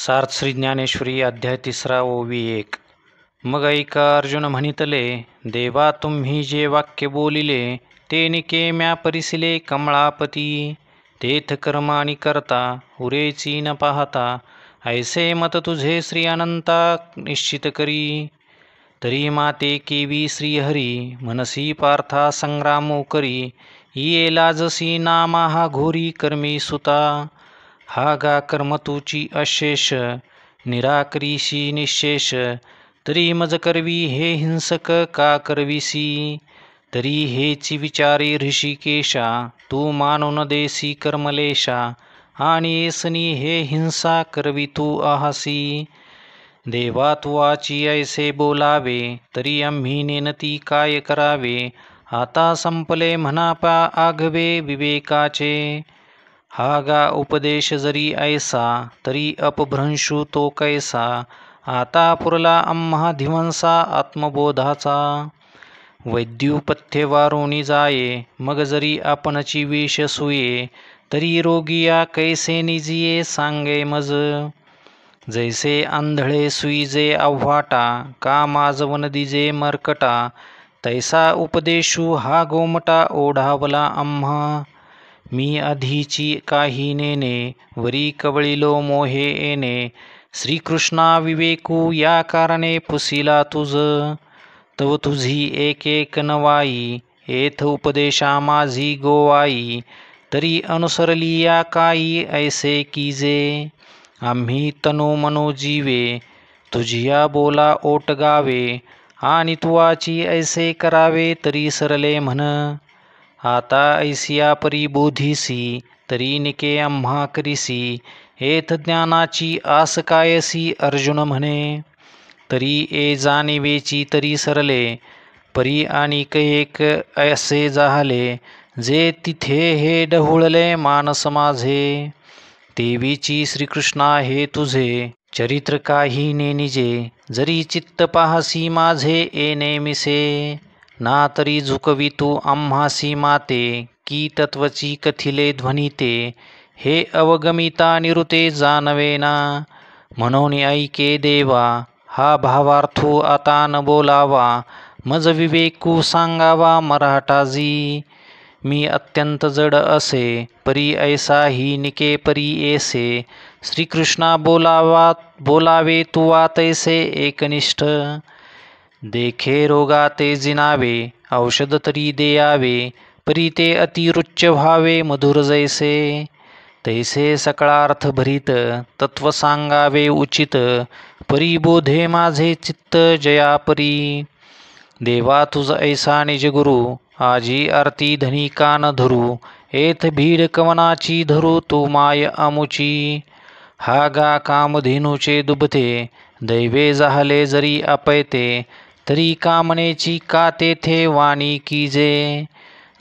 सार्थ श्री ज्ञानेश्वरी अध्याय 3 ओवी 1. मग ऐका अर्जुन म्हणितले, देवा तुम्ही जे वाक्य बोलिले ते निके म्या परिसिले कमळापती. तेथ कर्म आणि करता उरेची न पाहता, ऐसे मत तुझे श्री अनंता निश्चित करी. तरी माते केवी श्रीहरी मनसी पार्था संग्रामो करी. ये लाजसी नामा हा घोरी कर्मी सुता. हा गा कर्म तुची अशेष निराकरीशी निशेष. तरी मज करवी हे हिंसक का करविसी. तरी हेची विचारी ऋषिकेशा तू मानून देसी कर्मलेशा. आणि येसनी हे हिंसा करवी तू आहासी. देवा तुवाची ऐसे बोलावे तरी आम्ही नेनती काय करावे. आता संपले म्हणापा आघवे विवेकाचे. हा गा उपदेश जरी ऐसा तरी अपभ्रंशू तो कैसा. आता पुरला आम्हा धिवंसा आत्मबोधाचा. वैद्युपथ्य वारुणी जाये मग जरी आपणची विष सुये. तरी रोगिया कैसे निजिये सांगे मज. जैसे आंधळे सुईजे आव्हाटा का माजवन दिजे मरकटा. तैसा उपदेशू हा गोमटा ओढावला आम्हा. मी आधीची काही नेने वरी कवळिलो मोहे येणे. श्रीकृष्णा विवेकू या कारणे पुसिला तुझ. तव तुझी एक एक नवाई येथ उपदेशा माझी गोवाई. तरी अनुसरली या काही ऐसे कीजे. आम्ही तनु मनो जीवे तुझिया बोला ओट गावे. आणि तुवाची ऐसे करावे तरी सरले म्हण. आता ऐसिया परी बोधिसी तरी निके आम्हा करिसी. येथ ज्ञानाची आस कायसी अर्जुन म्हणे. तरी ए जाणिवेची तरी सरले परी आणि कैक ऐसे जाहले. जे तिथे हे ढवळले मानस माझे. देवीची श्रीकृष्णा हे तुझे चरित्र काही नेनिजे. जरी चित्त पाहसी माझे ए नेमिसे. ना तरी झुकवी तू आम्हासी माते की तत्वची कथिले ध्वनिते. हे अवगमिता निरुते जानवेना. म्हणून ऐके देवा हा भावार्थो आता न बोलावा. मज विवेकू सांगावा मराठाजी. मी अत्यंत जड असे परी ऐसाही निके परी येसे. श्रीकृष्णा बोलावे तुवा तैसे एकनिष्ठ. देखे रोगा ते जिनावे औषध तरी देयावे. परी ते अतिरुच्च व्हावे मधुर जैसे. तैसे सकळार्थ भरित तत्व सांगावे उचित. परी बोधे माझे चित्त जया परी. देवा तुझ ऐसा निज गुरु आजी आरती धनी कान धरू. येथ भीड कवनाची धरू तू माय आमुची. हा गा कामधेनूचे दुबते दैवे जाहले जरी अपयते. तरी कामनेची का तेथे वाणी कीजे.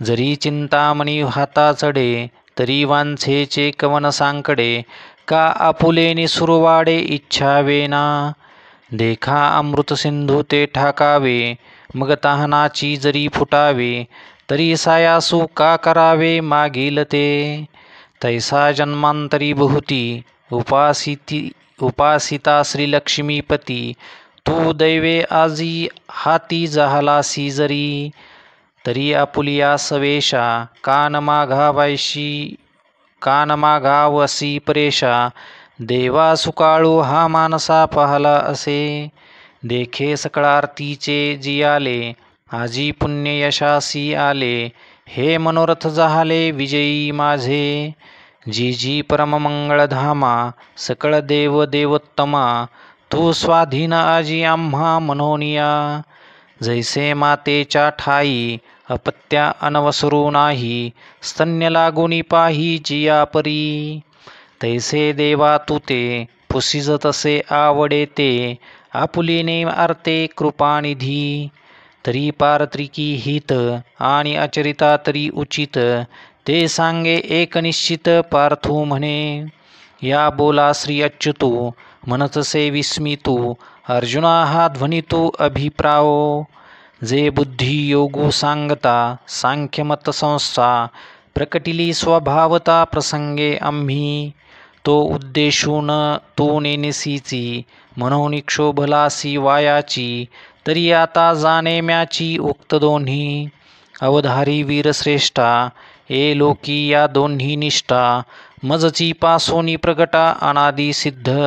जरी चिंतामणी हाता चढे तरी वांछेचे कवन सांकडे. का आपुले निसुरवाडे इच्छा वेना. देखा अमृत सिंधू ते ठाकावे मग तहानाची जरी फुटावे. तरी सायासू का करावे मागील ते. तैसा जन्मांतरी बहुती उपासिता श्रीलक्ष्मीपती. तू दैवे आजी हाती जाहलासी जरी. तरी आपुलिया सवेशा कान मागावसी परेशा. देवा सुकाळू हा मानसा पाहला असे. देखे सकळार्तीचे जियाले आजी पुण्य यशासी आले. हे मनोरथ जाहले विजयी माझे. जी जी परममंगळधामा सकळ देव देवोत्तमा. तू स्वाधीन आजी आम्हा मनोनिया. जैसे मातेच्या ठाई अपत्या अनवसरू नाही. स्तन्य लागुनी पाही जिया परी. तैसे देवा तू ते पुसिज तसे आवडे ते. आपुलीने आरते कृपानिधी. तरी पारत्रिकी हित आणि अचरिता तरी उचित. ते सांगे एकनिश्चित पार्थू म्हणे. या बोला श्री अच्युतू म्हणतसे विस्मितू. अर्जुना हा ध्वनितू अभिप्राओ. जे बुद्धी योगू सांगता सांख्यमत संस्था. प्रकटिली स्वभावता प्रसंगे आम्ही. तो उद्देशून तू नेनिसीची, म्हणून क्षोभलासी वायाची, तरी आता जाणे म्याची उक्त दोन्ही. अवधारी वीरश्रेष्ठा, ए लोकी या दोन्ही निष्ठा, मजची पासोनी प्रगटा अनादि सिद्ध.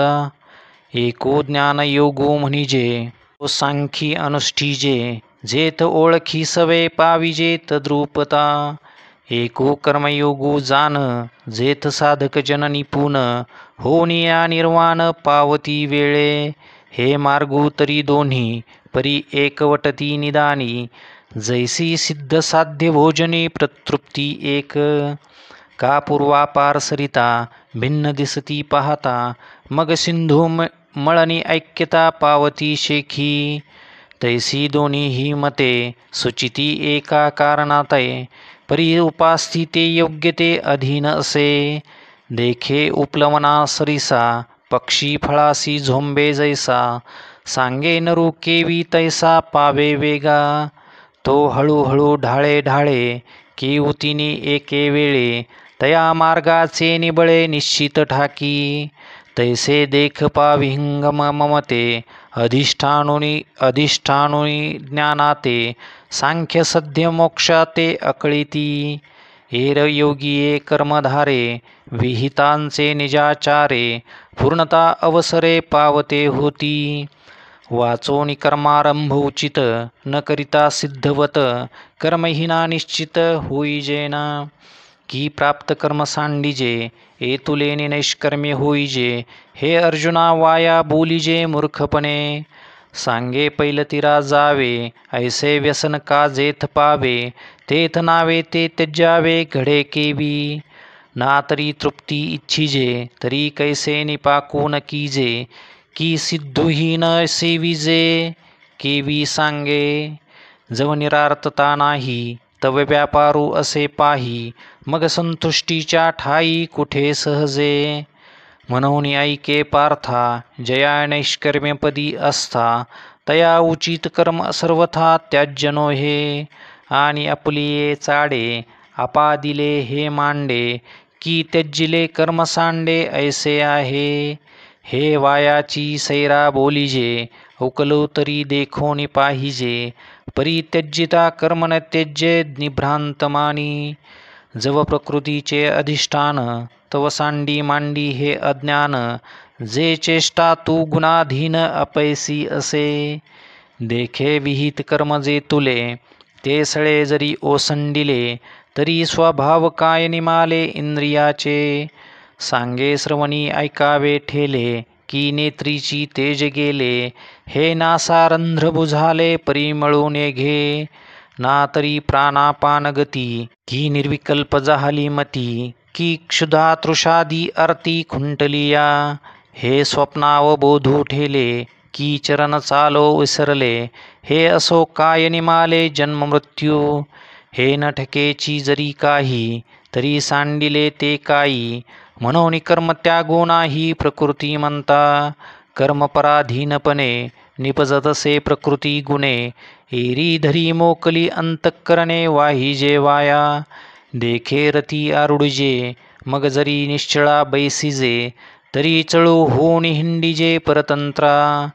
एको ज्ञान योगो म्हणिजे, तो सांख्यी अनुष्ठीजे, जेथ ओळखी सवे पाविजेत द्रुपता. एको कर्मयोगो जान, जेथ साधक जन निपुण, होनिया निर्वाण पावती वेळे. हे मार्गो तरी दोन्ही, परी एकवटती निदानी, जैसी सिद्ध साध्य भोजने प्रतृप्ती एक. का पूर्वापार सरिता भिन्न दिसती पाहता, मग सिंधू मळणी ऐक्यता पावती शेखी. तैसी दोन्ही ही मते सुचिती एका कारणातय, परी उपास्थिते योग्यते अधीन असे. देखे उपलवना सरिसा, पक्षी फळासी झोंबे जैसा, सांगे नरू केवी तैसा पावे वेगा. तो हळूहळू ढाळे ढाळे केवतिनी एके वेळे, तया मार्गाचे निबळे निश्चित ठाकी. तैसे देख पाविंगम ममते, अधिष्ठानुनी ज्ञानाते, सांख्य सद्य मोक्षाते अकळिती. एर योगिये कर्मधारे, विहितांचे निजाचारे, पूर्णता अवसरे पावते होती. वाचोनी कर्मारंभ उचित, न करिता सिद्धवत, कर्महीना निश्चित होईजेना. की प्राप्त कर्म सांडिजे, एतुलेनी नैष्कर्म्य होईजे, हे अर्जुना वाया बोलिजे मूर्खपणे. सांगे पैलतीरा जावे, ऐसे व्यसन का जेथ पावे, तेथ नावे ते त्यज्यावे घडे केवी. ना तरी तृप्ती इच्छिजे, तरी कैसे निपाको न कीजे, की सिद्धूही न सेविजे केवी सांगे. जव निरार्थता नाही, तव व्यापारू असे पाही, मग संतुष्टीच्या ठाई कुठे सहजे. म्हणून ऐके पार्था, जया नैष्कर्म्यपदी असता, तया उचित कर्म सर्वथा त्याज्य नोहे. आणि आपलिये चाडे, आपादिले हे मांडे, की त्यज्जिले कर्म सांडे ऐसे आहे. हे वायाची सैरा बोलिजे, उकलो तरी देखोनी पाहिजे, परित्यज्जिता कर्म न त्यज्ये निभ्रांत मानी. जव प्रकृतीचे अधिष्ठान, तव सांडी मांडी हे अज्ञान, जे चेष्टा तू गुणाधीन अपैसी असे. देखे विहित कर्म जे तुले, ते सळे जरी ओसंडिले, तरी स्वभाव काय निमाले इंद्रियाचे. सांगे श्रवणी ऐकावे ठेले, की नेत्रीची तेज गेले, हे नासारंध्र बुझाले परिमळून घे. ना तरी प्राणापान गती, की निर्विकल्प जाहली मती, की क्षुधा तृषादी अर्ती खुंटलिया. हे स्वप्नावबोधू ठेले, की चरण चालो विसरले, हे असो काय निमाले जन्म मृत्यू. हे नठकेची जरी काही, तरी सांडिले ते काही, म्हणून कर्म त्यागो नाही प्रकृती म्हणता. कर्मपराधीनपणे निपजतसे प्रकृती गुणे, एरी धरी मोकली अंतःकरणे वाहिजे वाया. देखे रती आरुडजे, मग जरी निश्चळा बैसिजे, तरी चळू होऊन हिंडिजे परतंत्रा.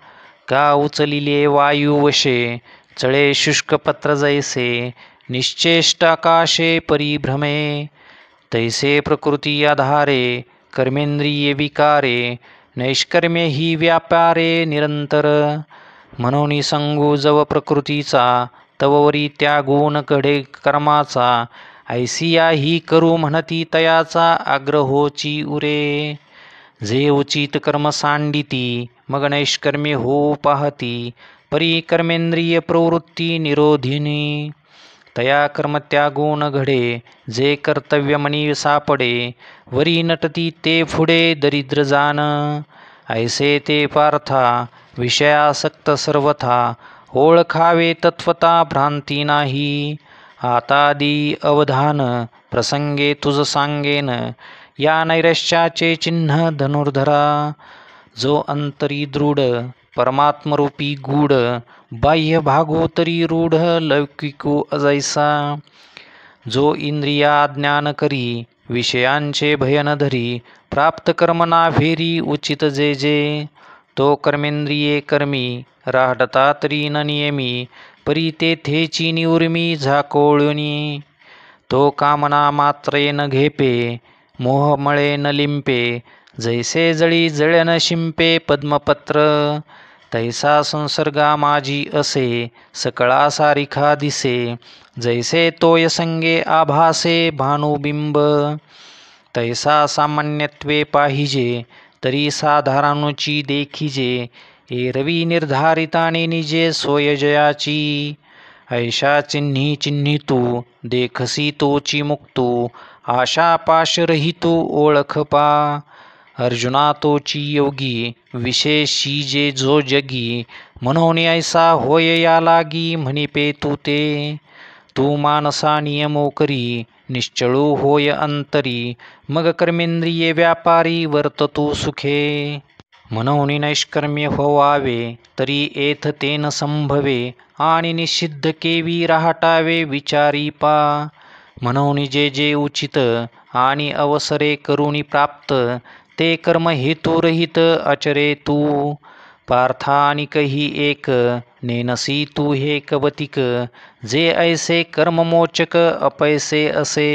का उचलिले वायुवशे, चळे शुष्क पत्र जैसे, निश्चेष्ट आकाशे परिभ्रमे. तैसे प्रकृती आधारे, कर्मेंद्रिये विकारे, नैष्कर्म्य ही व्यापारे निरंतर. म्हणून संगो जव प्रकृतीचा, तववरी त्यागून कडे कर्माचा, ऐसिया ही करू म्हणती तयाचा आग्रहोची उरे. जे उचित कर्म सांडिती, मग नैष्कर्म्य हो पाहती, परी कर्मेंद्रिय प्रवृत्ती निरोधिनी. तया कर्म त्यागून घडे, जे कर्तव्य मनी सापडे, वरी नटती ते पुढे दरिद्र जान. ऐसे ते पार्था, विषयासक्त सर्वथा, ओळखावे तत्वता भ्रांती नाही. आतादी अवधान, प्रसंगे तुझ सांगेन, या नैराश्याचे चिन्ह धनुर्धरा. जो अंतरी दृढ, परमात्मरूपी गूढ, बाह्य भागोतरी रूढ लौकिको अजैसा. जो इंद्रिया ज्ञान करी, विषयांचे भयन धरी प्राप्त कर्मना भेरी उचित जे जे. तो कर्मेंद्रिये कर्मी राहडता तरी न नियमी परी तेथेची निउर्मी झाकोळुनी. तो कामना मात्रे न घेपे मोहमळे न लिंपे जैसे जळी जळन शिंपे पद्मपत्र. तैसा संसर्गा माझी असे सकळा सारिखा दिसे जैसे तोय संगे आभासे भानुबिंब. तैसा सामान्यत्वे पाहिजे तरी साधारणुची देखिजे एरवी निर्धारिताने निजे सोयजयाची. ऐशा चिन्ही चिन्हितू देखसी तोची मुक्तू आशा पाश रहितू ओळख पा. अर्जुना तोची योगी विशेषी जे जो जगी म्हणून ऐसा होय या लागी म्हणिपे तू ते. तू मानसा नियमो करी निश्चळू होय अंतरी मग कर्मेंद्रिये व्यापारी वर्त तू सुखे. म्हणून नैष्कर्म्य होवावे तरी एथ तेन संभवे आणि निषिद्ध केवी राहटावे विचारी पा. म्हणून जे जे उचित आणि अवसरे करुणी प्राप्त ते कर्म हेतुरहित अचरे तू. पार्थानिकही एक नेनसी तू हे कवतिक जे ऐसे कर्ममोचक अपैसे असे.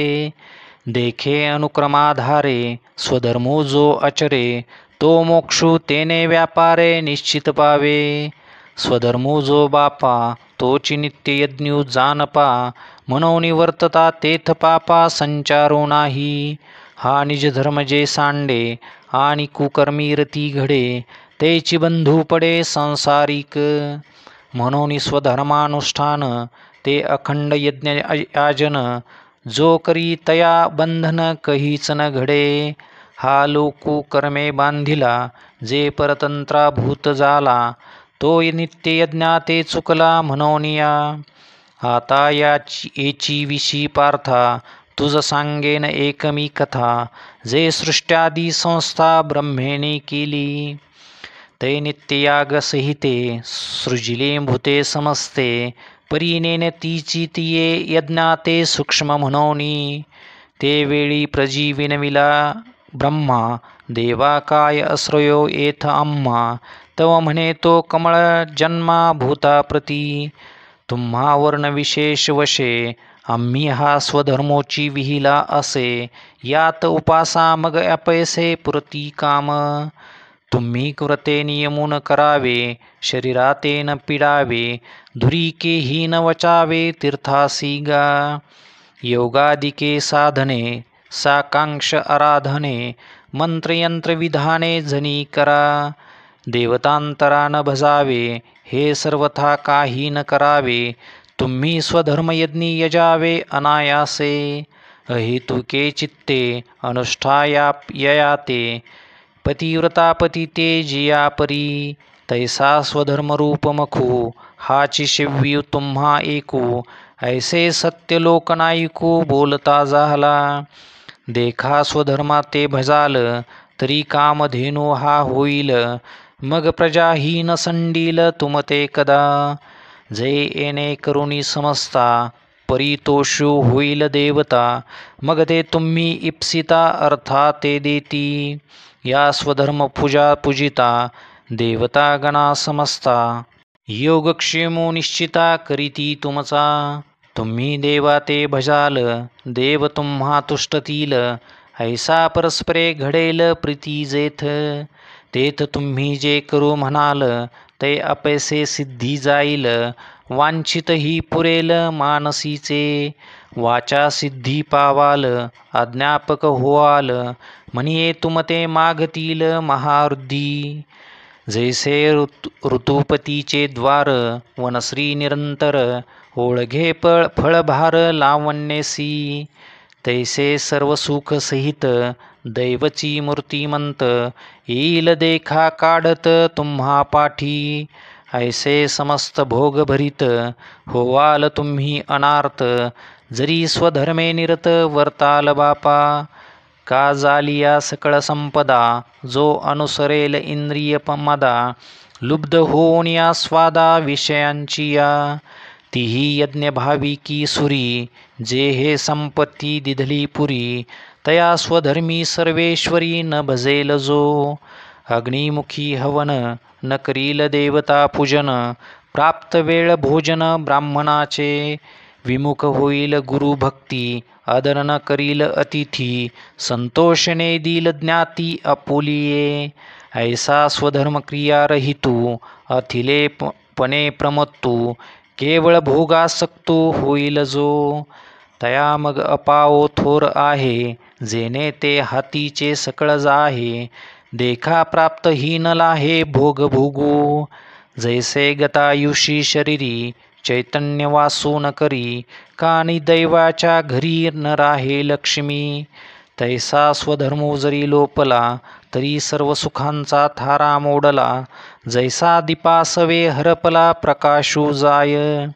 देखे अनुक्रमाधारे स्वधर्मो जो अचरे तो मोक्षू तेने व्यापारे निश्चित पावे. स्वधर्मो जो बापा तोची नित्ययज्ञू जानपा म्हणून वर्तता तेथ पापा संचारो नाही. हा निज धर्म जे सांडे आणि कुकर्मी रती घडे तेची बंधू पडे संसारिक. म्हणून स्वधर्मानुष्ठान ते अखंड यज्ञ याजन जो करी तया बंधन कहीच न घडे. हा लोकू कर्मे बांधिला जे परतंत्राभूत झाला तो नित्ययज्ञा ते चुकला म्हणून या. आता याची विशी पार्था तुझ सांगेन एकमी कथा जे सृष्ट्यादी संस्था ब्रह्मेने केली. ते नित्ययाग सहिते सृजिले भूते समस्ते परीनेन तीची तिये यज्ञाते सूक्ष्म म्हणूनी. ते वेळी प्रजीविनविला ब्रह्मा देवा काय आश्रयो येथ आम्हा तव म्हणे तो कमळ जन्मा भूताप्रती. तुम्हा वर्ण विशेष वशे आम्ही हा स्वधर्मोची विहिला असे यात उपासा मग अपैसे पुरती काम. तुम्ही कृते नियमून करावे शरीराते न पिडावे धुरिकेही न वचावे तीर्थासी गा. योगादिके साधने साकांक्ष आराधने मंत्रयंत्र विधाने जनी करा. देवतांतरा न भजावे हे सर्वथा काही न करावे तुम्ही स्वधर्मयज्ञी यजावे अनायासे. अहेतुके चित्ते अनुष्ठायाते पतिव्रता पतिते जिया परी. तैसा स्वधर्मरूप मखू हाची शिव्यू तुम्हा एकू ऐसे सत्य लोकनायकू बोलता झाला. देखा स्वधर्मा ते भजाल तरी कामधेनू हा होईल मग प्रजाही न संडील तुमते कदा. जय येणे करुणी समजता परितोषू होईल देवता मग ते तुम्ही इप्सिता अर्था ते देती. या स्वधर्म पूजा पूजिता देवता गणा समजता योगक्षेमो निश्चिता करीती तुमचा. तुम्ही देवा ते भजाल देव तुम्हा तुष्टतील ऐसा परस्परे घडेल प्रीती जेथ. तेथ तुम्ही जे करू म्हणाल ते अपैसे सिद्धी जाईल वांछित ही पुरेल मानसीचे. वाचा सिद्धी पावाल अज्ञापक होआल म्हणिये तुमते मागतील महावृद्धी. जैसे ऋतुपतीचे द्वार वनश्री निरंतर ओळघे फळभार लावण्यसी. तैसे सर्व सुख सहित दैवची मूर्तिमंत येईल देखा काढत तुम्हा पाठी. ऐसे समस्त भोग भरित होवाल तुम्ही अनार्थ जरी स्वधर्मे निरत वर्ताल बापा. का जालिया सकळ संपदा जो अनुसरेल इंद्रिय मदा लुब्ध होऊन या स्वादा विषयांची या. तीही यज्ञ भावी की सुरी जे हे संपत्ती दिधली पुरी तया स्वधर्मी सर्वेश्वरी न भजेल जो. अग्निमुखी हवन न करील देवता पूजन, प्राप्त वेळ भोजन ब्राह्मणाचे. विमुख होईल गुरुभक्ती, आदर न करील अतिथी, संतोषने दिल ज्ञाती आपुलिये. ऐसा स्वधर्म क्रिया रहितू, अथिले पणे प्रमत्तू, केवळ भोगासक्तो होईल जो. तया मग अपाओ थोर आहे, जेणे ते हातीचे सकळ जाहे. देखा प्राप्त हीन लाहे भोग भोगू, जैसे गतायुषी शरीरी, चैतन्य वासू न करी. कानी दैवाच्या घरी न राहे लक्ष्मी, तैसा स्वधर्मो जरी लोपला, तरी सर्व सुखांचा थारा मोडला. जैसा दीपासवे हरपला प्रकाशू जाय,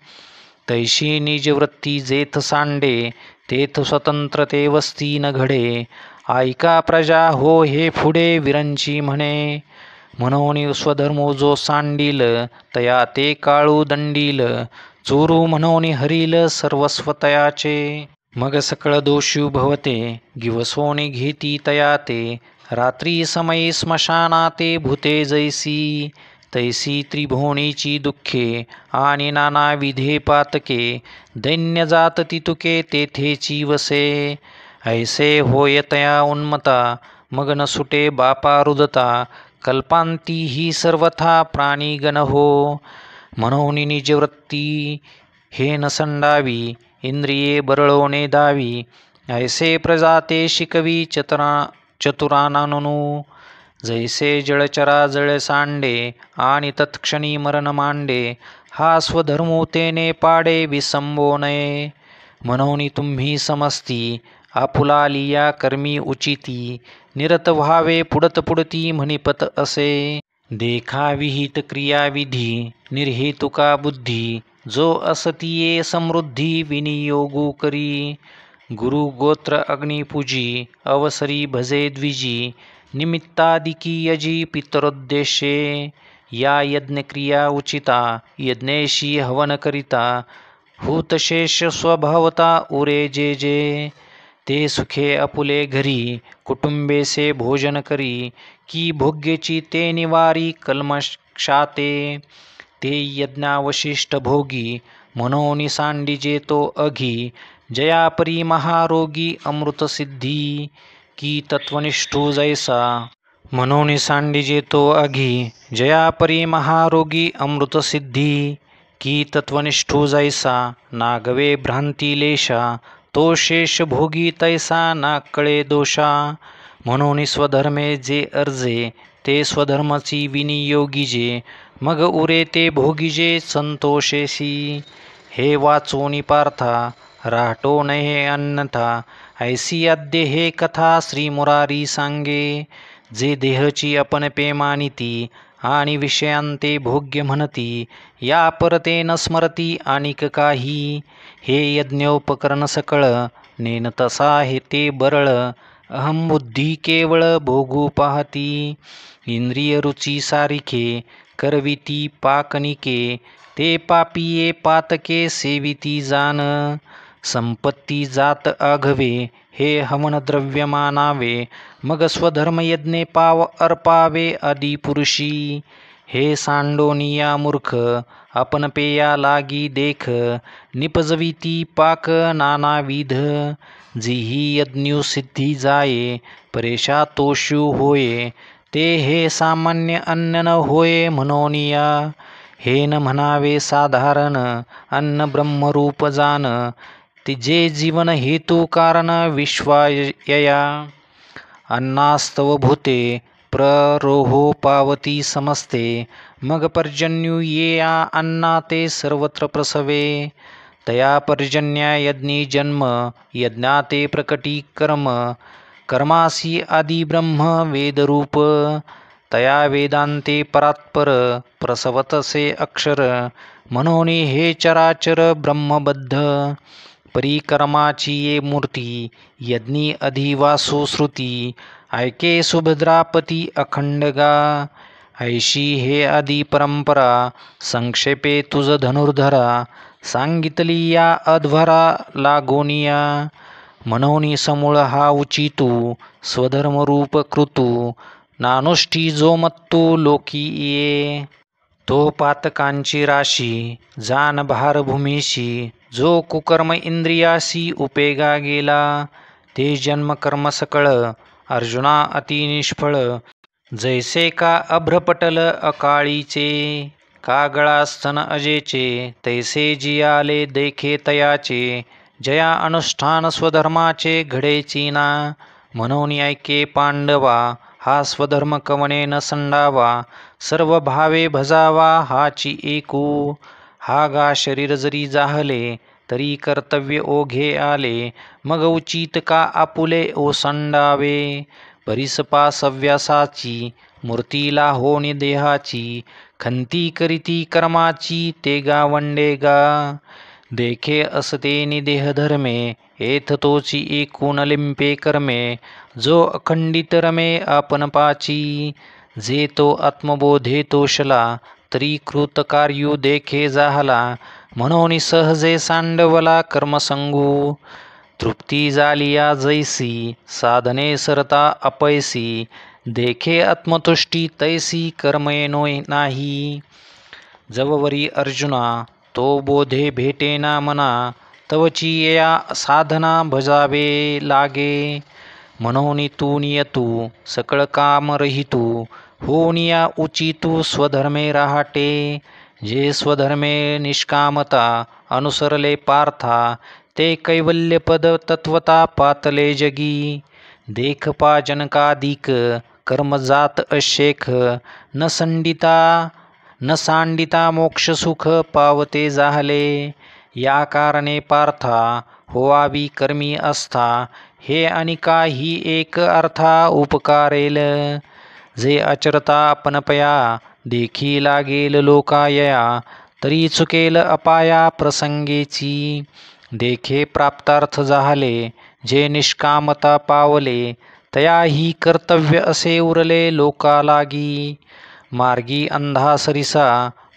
तैशी निजवृत्ती जेथ सांडे, तेथ स्वतंत्र ते वस्ती न घडे. ऐका प्रजा हो हे पुढे विरंची म्हणे, म्हणून स्वधर्मो जो सांडील, तया ते काळू दंडील. चोरू म्हणून हरील सर्वस्व तयाचे, मग सकळ दोषी भवते, गिवसोनी घेती तया ते. रात्री समयी स्मशानाते भूते जैसी, तैसी त्रिभुवनीची दुःखे आणि नाना विधे पातके. दैन्य जात तितुके तेथेची वसे, ऐसे होय तया उन्मता, मग न सुटे बापा रुदता. कल्पांती ही सर्वथा प्राणीगण हो, म्हणून निजवृत्ती हे न संडावी, इंद्रिये बरळोने दावी. ऐसे प्रजा ते शिकवी चतुराननु, जैसे जळचरा जळ सांडे, आणि तत्क्षणी मरण मांडे. हा स्वधर्मो तेने पाडे विसंबो नये, म्हणून तुम्ही समस्ती, आपुलालिया कर्मी उचिती. निरत व्हावे पुडत पुडती म्हणिपत असे, देखा विहित क्रियाविधी, निर्हेतुका बुद्धी. जो असतीये समृद्धी विनियोगू करी, गुरु गोत्र अग्निपूजी, अवसरी भजे द्विजी. निमित्तादिकी यजी पितरोद्देशे, या यज्ञक्रिया उचिता, यज्ञेशी हवन करिता. हूतशेष स्वभावता उरे जे जे, ते सुखे आपुले घरी, कुटुंबेसे भोजन करी. की भोग्यची ते निवारी कल्मषाते, ते यज्ञावशिष्ट भोगी, म्हणून सांडिजे तो अघी. जयापरी महारोगी अमृतसिद्धी, की तत्वनिष्ठू जैसा, म्हणून सांडिजे तो अघी. जयापरी महारोगी अमृतसिद्धी, की तत्वनिष्ठू जैसा. नागवे भ्रांती लेशा, तो शेष भोगी तैसा ना कळे दोषा. म्हणून स्वधर्मे जे अर्जे, ते स्वधर्माची विनियोगीजे. मग उरे ते भोगीजे संतोषेसी. हे वाचोनी पार्था, राहतो नये अन्यथा. ऐसी अद्य हे कथा श्री मुरारी सांगे, जे देहची आपण पेमानिती, आणि विषयांते भोग्य म्हणती. या परते न स्मरती आणिक काही, हे यज्ञोपकरण सकळ, नेन तसा हे ते बरळ. अहम बुद्धी केवळ भोगू पाहती, इंद्रिय रुची सारिखे, करविती पाकनिके. ते पापिये पातके सेविती जान, संपत्ती जात आघवे, हे हवन द्रव्य मानावे. मग स्वधर्म यज्ञे पाव अर्पावे आदिपुरुषी. हे सांडोनिया मूर्ख, आपण पेया लागी देख, निपजविती पाक नानाविध. जीही यज्ञू सिद्धी जाये, परेशा तोषू होये, ते हे सामान्य अन्न न होय म्हणोनिया. हे न म्हणावे साधारण, अन्न ब्रह्मरूप जान. ते जे जीवन हेतू कारण विश्वायया. अन्नास्तव भूते प्ररोहो पावती समस्ते, मग पर्जन्यू ये या अन्ना ते सर्वत्र प्रसवे. तया पर्जन्या यज्ञी जन्म, यज्ञाते प्रकटी कर्म. कर्मासी आदि ब्रह्म वेदरूप, तया वेदांते परात्पर प्रसवतसे अक्षर. म्हणून हे चराचर ब्रह्मबद्ध, परिकर्माची ये मूर्ती. यज्ञी अधिवासो श्रुती, ऐके सुभद्रापती अखंडगा. ऐशी हे आदी परंपरा, संक्षेपे तुझ धनुर्धरा. सांगितली या अध्वरा लागोनिया, म्हणून समूळ हा उचितू स्वधर्मरूप कृतू नानुष्ठी जो मत्तू लोकी ये. तो पातकांची राशी जान भारभूमीशी जो कुकर्म इंद्रियासी उपेगा गेला. ते जन्मकर्म सकळ अर्जुना अति निष्फळ जैसे का अभ्रपटल अकाळीचे. कागळा स्तन अजेचे तैसे जियाले देखे तयाचे. जया अनुष्ठान स्वधर्माचे घडेची ना. म्हणून ऐके पांडवा हा स्वधर्म कवने न संडावा. सर्व भावे भजावा हाची एकू. हा गा शरीर जरी जाहले तरी कर्तव्य ओघे आले. मग उचित का आपुले ओसंडावे. परिसपा सव्यासाची मूर्तीला होणी देहाची. खंती करीती कर्माची ते गावंडे गा. देखे असते निदेह धर्मे एथ तोची एकूण लिंपे कर्मे. जो अखंडित रमे आपण पाची. जे तो आत्मबोधे तोषला तरी कृतकार्यू देखे जाहला. म्हणून सहजे सांडवला कर्मसंगू. तृप्ती झालिया जैसी साधने सरता अपैसी. देखे आत्मतुष्टी तैसी कर्मयेनो नाही. जववरी अर्जुना तो बोधे भेटेना मना. तवची या साधना भजावे लागे. म्हणून तू नियतू सकळ काम रहितू. होनिया उचितू स्वधर्मे राहाटे. जे स्वधर्मे निष्कामता अनुसरले पार्था. ते कैवल्यपद तत्वता पातले जगी. देख पा जनकादिक कर्म जात अशेख. न सांडिता मोक्ष सुख पावते जाहले. या कारणे पार्था होवावी कर्मी आस्था. हे आणि काही एक अर्था उपकारेल. जे आचरता आपणपया देखी लागेल लोकायया. तरी चुकेल अपाया प्रसंगेची. देखे प्राप्तार्थ जाहले जे निष्कामता पावले. तयाही कर्तव्य असे उरले लोका लागी. मार्गी अंधा सरिसा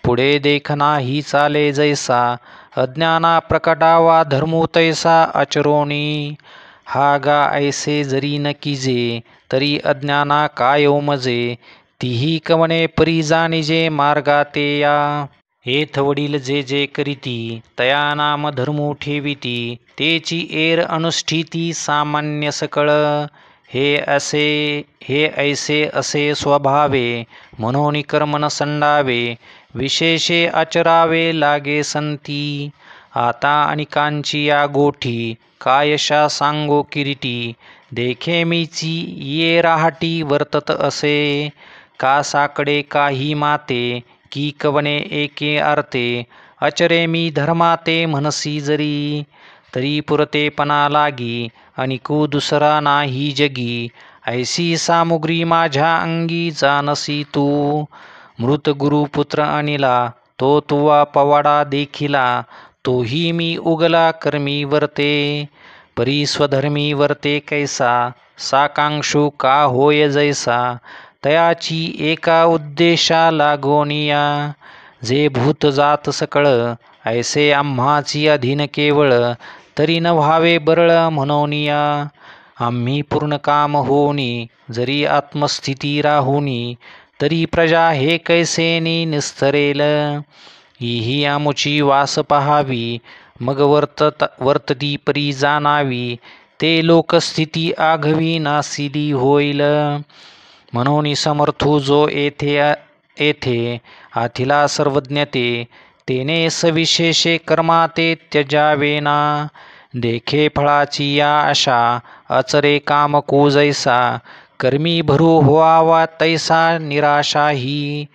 पुढे देखनाही चाले जैसा. अज्ञाना प्रकटावा धर्मो तैसा आचरोनी. हा गा ऐसे जरी न कीजे तरी अज्ञाना काय ओमजे. तीही कवने परी जाणिजे मार्गा ते या. एथ वडील जे जे करीती तया नाम धर्मो ठेविती. तेची एर अनुष्ठिती सामान्य सकळ. हे ऐसे असे स्वभावे म्हणून कर्म न संडावे. विशेषे आचरावे लागे संती. आता अनिकांची या गोठी कायशा सांगो किरीटी. देखे मीची ये राहाटी वर्तत असे. का साकडे काही माते की कवने एके आर्ते. अचरे मी धर्माते म्हणसी जरी. तरी पुरतेपणा लागी अनिकू दुसरा नाही जगी. ऐसी सामुग्री माझ्या अंगी जानसी तू. मृत गुरुपुत्र अनिला तो तुवा पवाडा देखिला. तोही मी उगला कर्मी वर्ते. परी स्वधर्मी वर्ते कैसा. साकांक्षू का होय जैसा. तयाची एका उद्देशा लागोनिया. जे भूत जात सकळ ऐसे आम्हाची अधीन केवळ. तरी न व्हावे बरळ म्हणोनिया. आम्ही पूर्ण काम होनी जरी आत्मस्थिती राहुनी. तरी प्रजा हे कैसेनी निस्तरेल. ही आमुची वास पहावी मग वर्तती परी जाणावी. ते लोकस्थिती आघवी नासिदी होईल. म्हणून समर्थू जो येथे आथिला सर्वज्ञते. तेने सविशेषे कर्माते त्यजावेना. देखे फळाची या आशा अचरे काम को जैसा. कर्मी भरू होवावा तैसा निराशाही.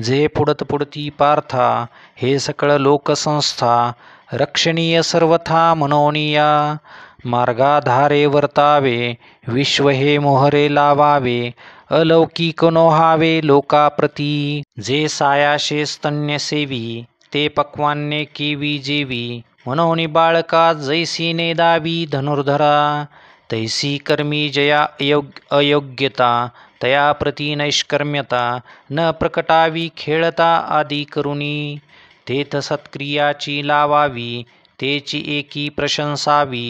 जे पुडती पार्था हे सकळ लोकसंस्था. रक्षणीय सर्वथा मनोनिया. मार्गाधारे वर्तावे विश्व हे मोहरे लावावे. अलौकिक नोहावे लोकाप्रती. जे सायाशे स्तन्य सेवी ते पक्वान्ने केवी जेवी. म्हणून बाळका जैसी नेदावी धनुर्धरा. तैसी कर्मी जया अयोग्यता. तया प्रती नैष्कर्म्यता न प्रकटावी खेळता आदी करुणी. तेथ सत्क्रियाची लावावी तेची एकी प्रशंसावी.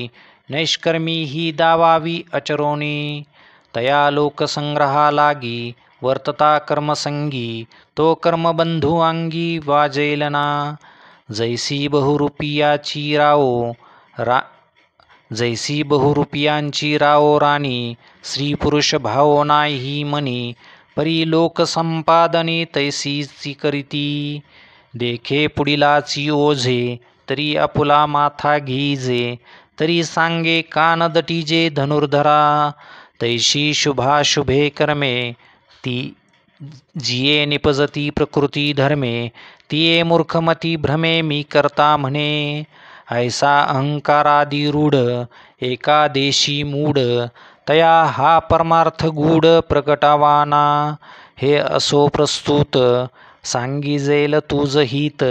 नैष्कर्मी ही दावावी अचरोनी. तया लोकसंग्रहा लागी वर्तता कर्मसंगी, तो कर्मबंधू अंगी वाजेल ना. जैसी बहुरूपियाची जैसी बहुरूपियांची राओ राणी, स्त्री पुरुष भाव नाही मनी, परी लोक संपादनी तैसीची करीती. देखे पुढिलाची ओझे, तरी आपुला माथा घेईजे, तरी सांगे कान दटीजे धनुर्धरा. तैशी शुभाशुभे कर्मे, ती जिये निपजती प्रकृती धर्मे, तिये मूर्खमती भ्रमे मी करता म्हणे. ऐसा अहंकारादी रूढ, एका देशी मूढ, तया हा परमार्थ गूढ प्रगटावाना. हे असो प्रस्तुत, सांगिजेल तुझ हित,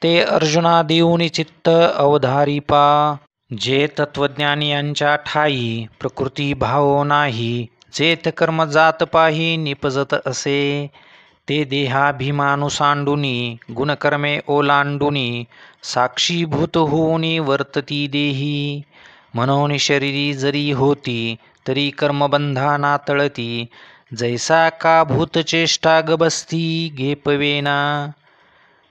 ते अर्जुना देऊनी चित्त अवधारिपा. जे तत्वज्ञानी यांच्या ठाई प्रकृती भाव नाही, जेथ कर्म जात पाही निपजत असे. ते देहाभिमानु सांडुनी, गुणकर्मे ओलांडुनी, साक्षीभूत होऊनी वर्तती देही. म्हणून शरीरी जरी होती, तरी कर्मबंधाना तळती, जैसा का भूतचेष्टा गबसती घेपवेना.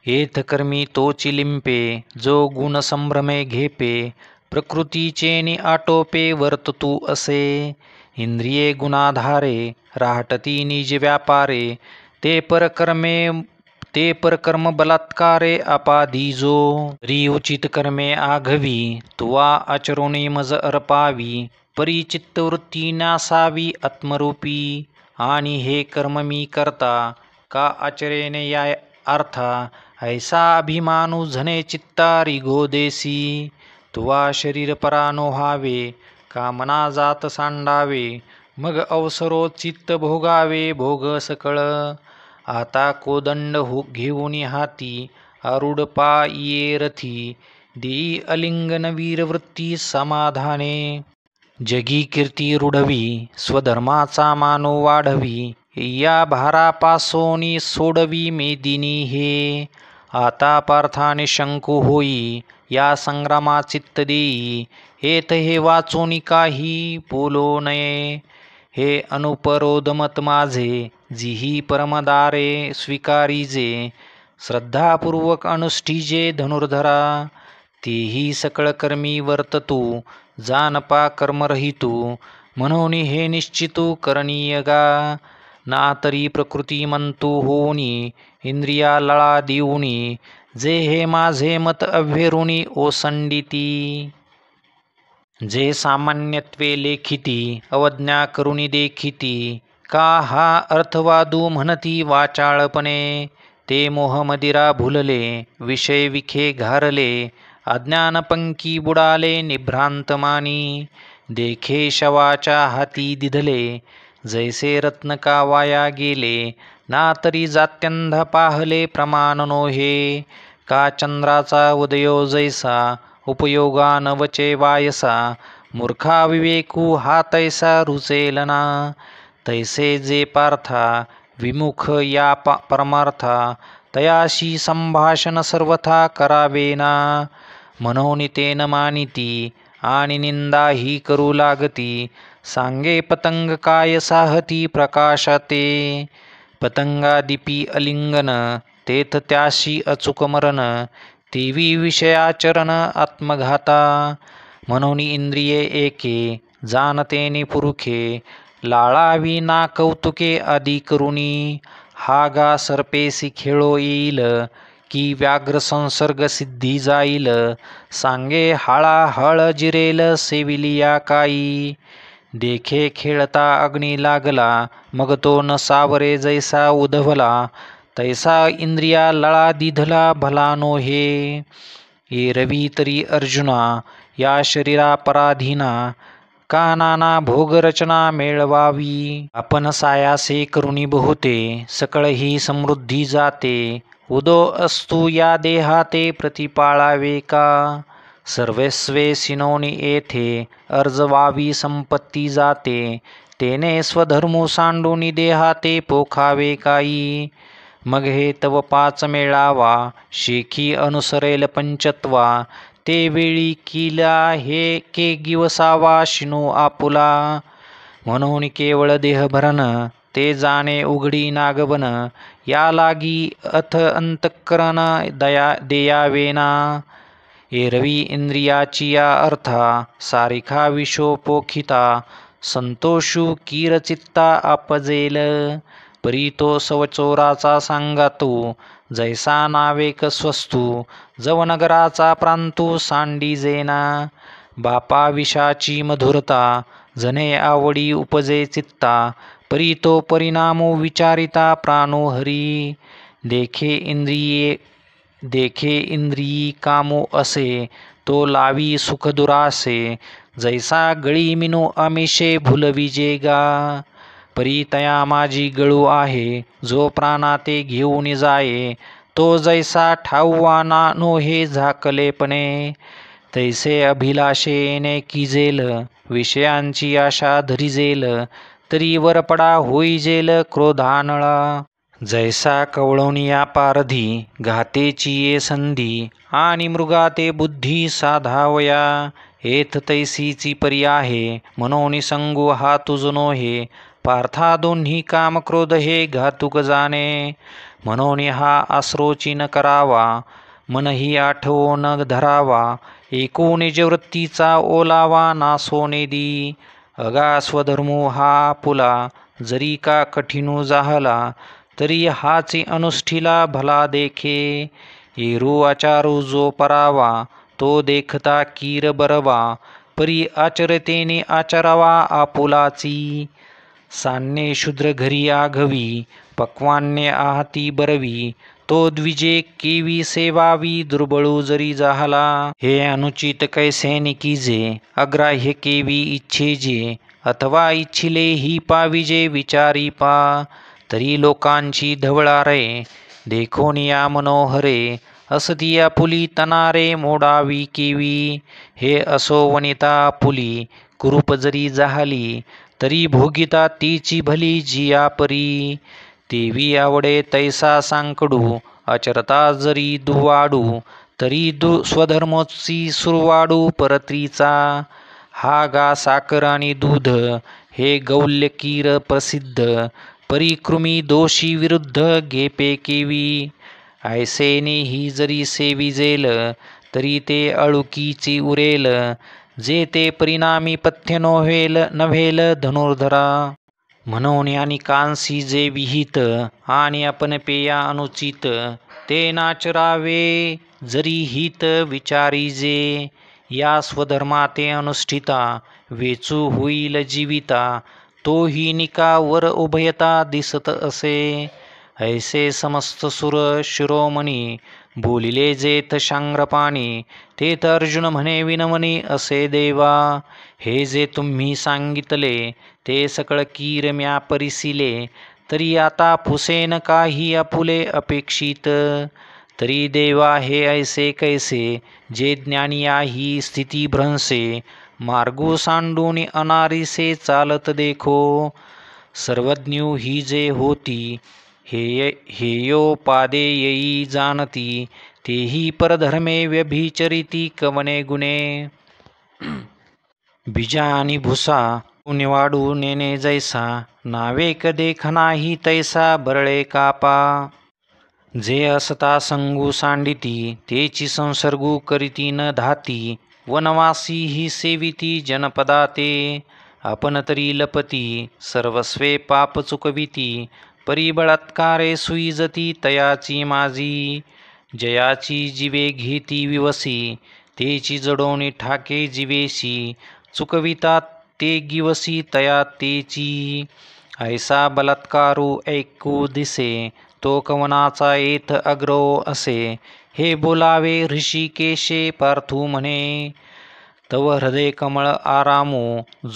येथ कर्मी तोची लिंपे, जो गुण संभ्रमे घेपे, प्रकृतीचेनी आटोपे वर्ततू असे. इंद्रिये गुणाधारे, राहटती निज व्यापारे, ते परकर्म बलात्कारे अपाधीजो. री उचित कर्मे आघवी, तुवा आचरुणी मज अर्पावी, परी चित्तवृत्ती नासावी आत्मरूपी. आणि हे कर्म मी करता, का आचरेने या अर्था, ऐसा अभिमानू झने चित्ता रिगो देसी. तुवा शरीर परानो व्हावे, का मना जात सांडावे, मग अवसरो चित्त भोगावे भोग सकळ. आता कोदंड घेऊनी हाती, आरूढ पायी रथी, देई अलिंगन वीरवृत्ती समाधाने. जगी कीर्ती रुढवी, स्वधर्माचा मानो वाढवी, या भारापासोनी सोडवी मेदिनी हे. आता पार्थाने शंकू होई, या संग्रामा चित्त देई, येथ हे वाचोनी काही बोलो नये. हे अनुपरोधमत माझे, जिही परमदारे स्वीकारीजे, श्रद्धापूर्वक अनुष्ठीजे धनुर्धरा. तेही सकळ कर्मी वर्ततू, जानपा कर्मरहितू, म्हणून हे निश्चितू करणीय गा. ना तरी प्रकृती म्हणतू होऊनी, इंद्रिया लळा देऊनी, जे हे माझे मत अव्हेरुनी ओसंडिती. जे सामान्यत्वे लेखिती, अवज्ञा करुणी देखिती, का हा अर्थवादू म्हणती वाचाळपणे. ते मोहमदिरा भुलले, विषय विखे घारले, अज्ञानपंकी बुडाले निभ्रांत मानी. देखे शवाच्या हाती दिधले, जैसे रत्न का वाया गेले, ना तरी जात्यंध पाहले प्रमाण नोहे. का चंद्राचा उदयो जैसा, उपयोगा नवचे वायसा, मूर्खा विवेकू हा तैसा रुचेल ना. तैसे जे पार्था, विमुख या परमार्था, तयाशी संभाषण सर्वथा करावे ना. म्हणून ते न मानिती, आणि निंदा ही करू लागती, सांगे पतंग काय साहती प्रकाशाते. पतंगादिपी अलिंगन, तेथ त्याशी अचूक मरण, तेवी विषयाचरण आत्मघाता. म्हणून इंद्रिये एके, जाणतेने पुरुखे, लाळावी ना कौतुके आदी करुणी. हा गा सर्पेसी खेळो येईल, की व्याघ्र संसर्ग सिद्धी जाईल, सांगे हळाहळ जिरेल सेविलिया काई. देखे खेळता अग्नी लागला, मग तो न सावरे जैसा उधवला, तैसा इंद्रिया लळा दिधला भला नो हे. एरवी तरी अर्जुना, या शरीरा पराधीना, का नाना भोगरचना मेळवावी. आपण सायासे करुणी बहुते, सकळ ही समृद्धी जाते, उदो असतू या देहाते प्रतिपाळावे का. सर्वस्वे सिनोनी येथे, अर्जवावी संपत्ती जाते, तेने स्वधर्मू सांडूनी देहाते पोखावे काई. मग हे तव पाच मेळावा, शेखी अनुसरेल पंचत्वा, ते वेळी किला हे के गिवसावा शिनो आपुला. म्हणून केवळ देहभरण ते जाणे उघडी नागबन. या लागी अथ अंतःकरण देयावेना. एरवी इंद्रियाची या अर्था सारिखा विषोपोखिता. संतोषू कीरचित्ता आपजेल. परी तो सवचोराचा सांगातू जैसा नावेक स्वस्तू. जव नगराचा प्रांतू सांडीजेना. बापा विषाची मधुरता जने आवडी उपजे चित्ता. परी तो परिणामो विचारिता प्राणो हरी. देखे इंद्रियी कामो असे तो लावी सुख दुरासे. जैसा गळी मिनो आमिषे भुलविजे गा. परी तया माझी गळू आहे जो प्राणाते घेऊन जाये. तो जैसा ठाऊवा ना नोहे झाकलेपणे. तैसे अभिलाषेने किजेल विषयांची आशा धरिजेल. तरी वरपडा होईजेल क्रोधानळा. जैसा कवळवनिया पारधी घातेची ये संधी. आणि मृगाते बुद्धी साधावया. एथ तैसीची परी आहे म्हणून संगू हा तुझ नोहे. पार्था दोन्ही काम क्रोध हे घातुक जाणे. म्हणून हा आसरोची न करावा. मनही आठवो न धरावा. एकूण निजवृत्तीचा ओलावा नासोने दी. अगा स्वधर्मो हा पुला जरी का कठीणू जाहला. तरी हाची अनुष्ठीला भला देखे. एरू आचारू जो परावा तो देखता कीर बरवा. परी आचरतेने आचरावा आपुलाची. सान्ने शूद्र घरी आघवी पक्वान्ने आहती बरवी. तो द्विजे केवी सेवावी दुर्बळू जरी जाहला. हे अनुचित कैसे निकीजे अग्राह्य केवी इच्छेजे. अथवा इच्छिले ही पाविजे विचारी पा. तरी लोकांची धवळारे देखोनिया मनोहरे. असती आपुली तनारे मोडावी केवी. हे असो वनिता आपुली कुरूप जरी जाहली. तरी भोगिता तीची भली जिया परी. तेवी आवडे तैसा सांकडू आचरता जरी दुवाडू. तरी स्वधर्मोची सुरवाडू परत्रीचा. हा गा साखर आणि दूध हे गौल्य कीर प्रसिद्ध. परिकृमी दोषी विरुद्ध गेपे केवी. ऐसेने ही जरी सेविजेल तरी ते अळुकीची उरेल. जे ते परिणामी पथ्य नव्हेल धनुर्धरा. म्हणून आणि कांसी जे विहित आणि आपण पेया अनुचित. ते नाचरावे जरी हित विचारीजे. या स्वधर्माते अनुष्ठिता वेचू होईल जीविता. तोही निका वर उभयता दिसत असे. ऐसे समस्त सुर शिरोमणी बोलिले जेथ शांग्रपाणी. तेथ अर्जुन म्हणे विनवणी असे देवा. हे जे तुम्ही सांगितले ते सकळ कीर म्या परिसिले. तरी आता पुसेन काही आपुले अपेक्षित. तरी देवा हे ऐसे कैसे जे ज्ञानिया ही स्थिती भ्रंसे. मार्गू सांडून अनारिसे चालत देखो. सर्वज्ञू ही जे होती हेयो पादे येई जानती. तेही परधर्मे व्यभिचरिती कवने गुणे. बीजा आणि भुसा निवाडू नेने जैसा. नावेक देखनाही तैसा बरळे कापा. जे असता संगू सांडिती तेची संसर्गू करीती न धाती. वनवासी ही सेविती जनपदाते. आपण तरी लपती सर्वस्वे पाप चुकविती. परिबळात्कारे सुईजती तयाची माझी. जयाची जीवे घेती विवसी तेची जडोनी ठाके जीवेशी. चुकवितात ते गिवसी तया तेची. ऐसा बलात्कारू ऐकू दिसे तो कवनाचा येथ अग्रो असे. हे बोलावे ऋषिकेशे पार्थू म्हणे. तव हृदय कमळ आरामो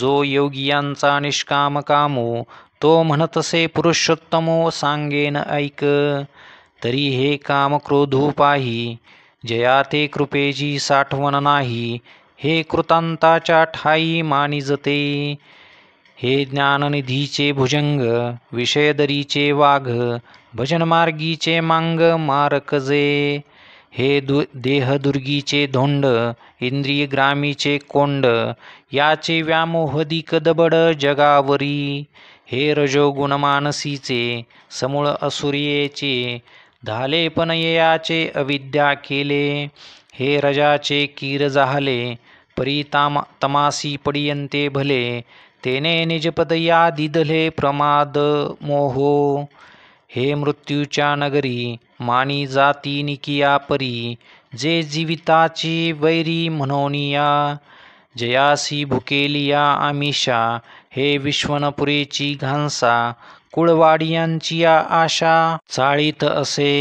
जो योगियांचा निष्काम कामो. तो म्हणतसे पुरुषोत्तमो सांगेन ऐक. तरी हे काम क्रोधू पाही जया ते कृपेची साठवण नाही. हे कृतांताच्या ठाई मानिजते. हे ज्ञाननिधीचे भुजंग विषयदरीचे वाघ. भजन मार्गीचे मांग मारकजे. हे देहदुर्गीचे धोंड, इंद्रियग्रामीचे कोंड, याचे व्यामोहदिक दबड जगावरी. हे रजोगुण मानसीचे, समूळ असुरियेचे, धाले पण याचे अविद्या केले. हे रजाचे कीर जाहले, परी तमासी पडियंते भले, तेने निजपद या दिदले प्रमाद मोहो. हे मृत्यूच्या नगरी, मानी जाती निकिया परी, जे जीविताची वैरी म्हणोनिया, जयासी भुकेलिया आमिषा. हे विश्वनपुरेची घांसा, कुळवाडियांची या आशा. चाळीत असे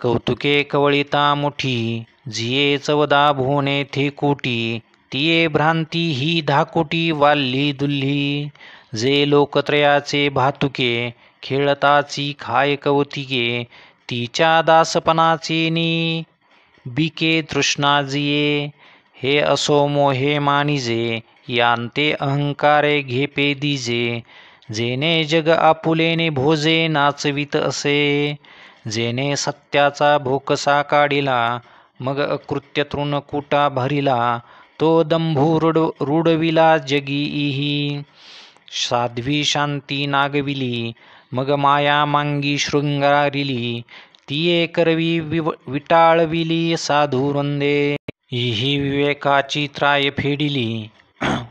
कौतुके कवळिता मुठी, जिये चवदा भुवने थेकुटी, तिये भ्रांती ही धाकुटी वाल्ली दुल्ली. जे लोकत्रयाचे भातुके, खेळताची खाय कौतिके, तिच्या दासपणाचे नी बिके तृष्णा जिये. हे असो मोहे मानिजे, यांते अहंकारे घेपे दिजे, जेने जग आपुलेने भोजे नाचवित असे. जेने सत्याचा भोकसा काढिला, मग अकृत्य तृणकुटा भरिला, तो दंभू रुडविला जगी इही. साध्वी शांती नागविली, मग माया मांगी शृंगारिली, तिये करवी विटाळविली साधू वृंदे. इही विवेकाची त्राय फेडिली,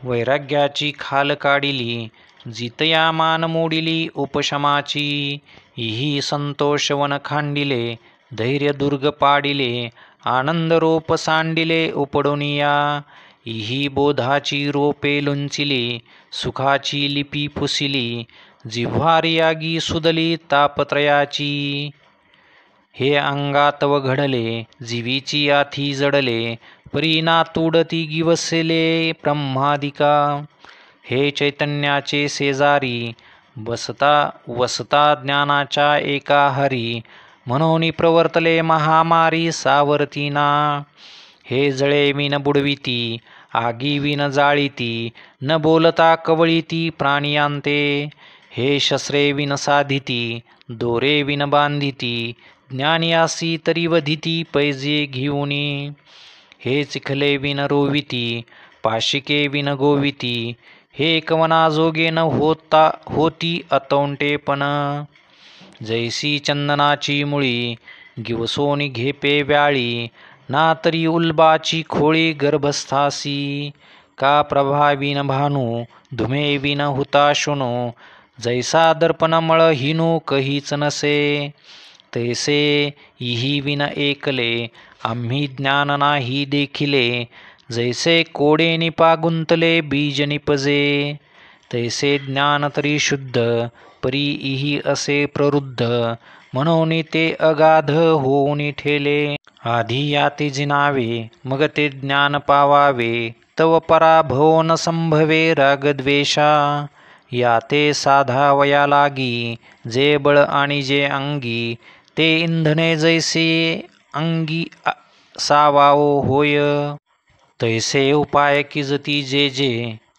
वैराग्याची खाल काढिली, जितया मान मोडिली उपशमाची. इही संतोषवन खांडिले, धैर्य दुर्ग पाडिले, आनंद रोप सांडिले उपडोनिया. इही बोधाची रोपे लुंचिली, सुखाची लिपी पुसिली, जिव्हारी सुदली तापत्रयाची. हे अंगात व घडले, जीवीची आथी जडले, परी नातुडती गिवसले ब्रह्मादिका. हे चैतन्याचे शेजारी, वसता ज्ञानाच्या एका हरी, म्हणून प्रवर्तले महामारी सावरतीना. हे जळे विन बुडविती, आगी विन जाळीती, न बोलता कवळीती प्राणियांते. हे शस्त्रे विन साधिती, दोरे विन बांधिती, ज्ञानी आसी तरी वधिती पैजे घेऊनी. हे चिखले विन रोविती, पाशिके विन गोविती, हे कवना जोगे न होती अतोंटेपण. जैसी चंदनाची मुळी, गिवसोनी घेपे व्याळी, ना तरी उल्बाची खोळी गर्भस्थासी. का प्रभा विन भानू, धुमे विन हुताशुनो, जैसा दर्पण मळ हिनू कहीच नसे. तैसे इही विन एकले, आम्ही ज्ञान नाही देखिले, जैसे कोडे निपा गुंतले बीज निपजे. तैसे ज्ञान तरी शुद्ध, परी इही असे प्ररुद्ध, म्हणून ते अगाध होऊन ठेले. आधी याते जिनावे, मग ते ज्ञान पावावे, तव पराभव न संभवे रागद्वेषा. याते साधावया लागी, जे बळ आणि जे अंगी, ते इंधने जैसे अंगी सावाओ होय. तैसे उपाय किजती जे जे,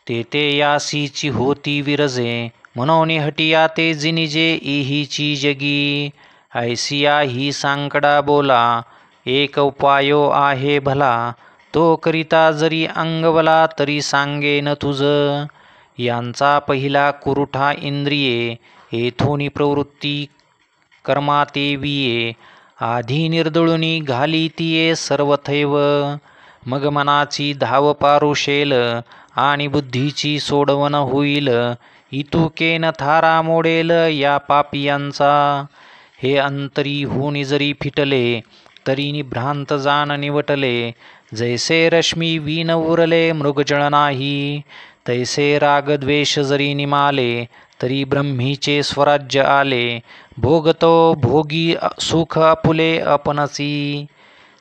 ते यासीची होती विरजे, म्हणून हटिया ते जिनिजे इहीची जगी. ऐसिया ही सांकडा बोला, एक उपायो आहे भला, तो करिता जरी अंगवला तरी सांगेन तुझ. यांचा पहिला कुरुठा इंद्रिये, येथून प्रवृत्ती कर्माते विये, आधी निर्दळुनी घाली तिये सर्वथैव. मग मनाची धाव पारुशेल, आणि बुद्धीची सोडवण होईल, इतुकेन थारा मोडेल या पापियांचा. हे अंतरी होऊन जरी फिटले, तरी निभ्रांत जाण निवटले, जैसे रश्मी वीन उरले मृगजळ नाही. तैसे रागद्वेष जरी निमाले, तरी ब्रह्मीचे स्वराज्य आले, भोगतो भोगी सुख आपुले आपणसी.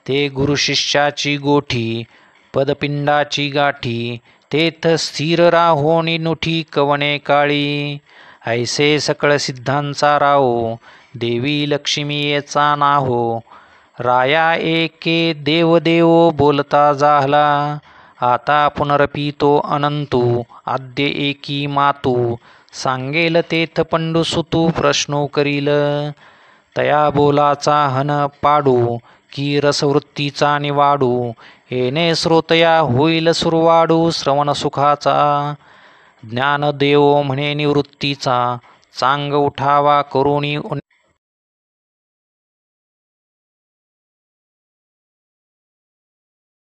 ते गुरुशिष्याची गोठी, पदपिंडाची गाठी, तेथ स्थिर राहोनी नुठी कवणे काळी. ऐसे सकळ सिद्धांचा राहो, देवी लक्ष्मीचा नाहो, राया एके देवदेव बोलता जाहला. आता पुनरपी तो अनंतू, आद्य एकी मातू, सांगेल तेथ पंडुसुतू प्रश्नो करील. तया बोलाचा हन पाडू, की रसवृत्तीचा निवाडू, येणे श्रोतया होईल सुरवाडू श्रवण सुखाचा. ज्ञानदेव म्हणे निवृत्तीचा, चांग उठावा करुणी